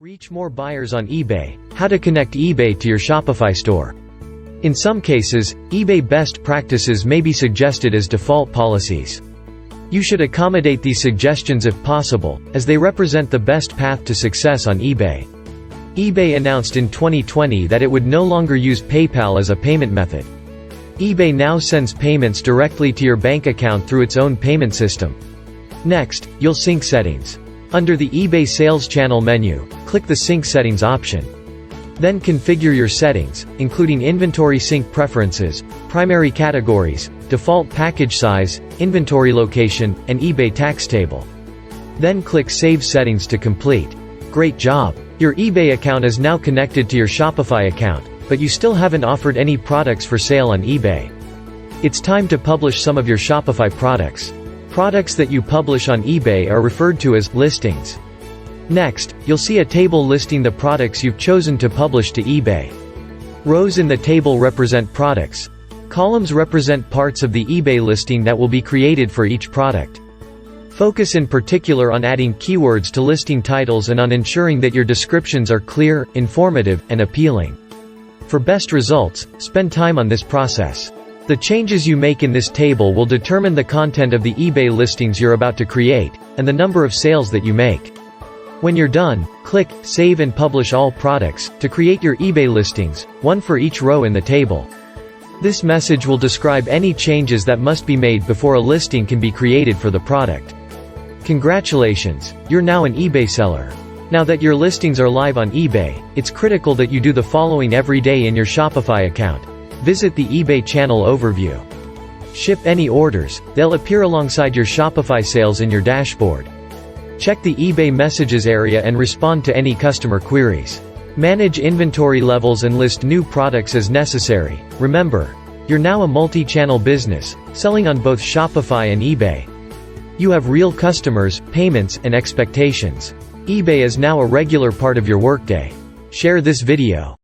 Reach more buyers on eBay. How to connect eBay to your Shopify store. In some cases, eBay best practices may be suggested as default policies. You should accommodate these suggestions if possible, as they represent the best path to success on eBay. eBay announced in 2020 that it would no longer use PayPal as a payment method. eBay now sends payments directly to your bank account through its own payment system. Next, you'll sync settings. Under the eBay Sales Channel menu, click the Sync Settings option. Then configure your settings, including inventory sync preferences, primary categories, default package size, inventory location, and eBay tax table. Then click Save Settings to complete. Great job! Your eBay account is now connected to your Shopify account, but you still haven't offered any products for sale on eBay. It's time to publish some of your Shopify products. Products that you publish on eBay are referred to as listings. Next, you'll see a table listing the products you've chosen to publish to eBay. Rows in the table represent products. Columns represent parts of the eBay listing that will be created for each product. Focus in particular on adding keywords to listing titles and on ensuring that your descriptions are clear, informative, and appealing. For best results, spend time on this process. The changes you make in this table will determine the content of the eBay listings you're about to create, and the number of sales that you make. When you're done, click Save and Publish All Products to create your eBay listings, one for each row in the table. This message will describe any changes that must be made before a listing can be created for the product. Congratulations, you're now an eBay seller. Now that your listings are live on eBay, it's critical that you do the following every day in your Shopify account. Visit the eBay channel overview. Ship any orders, they'll appear alongside your Shopify sales in your dashboard. Check the eBay messages area and respond to any customer queries. Manage inventory levels and list new products as necessary. Remember, you're now a multi-channel business, selling on both Shopify and eBay. You have real customers, payments, and expectations. eBay is now a regular part of your workday. Share this video.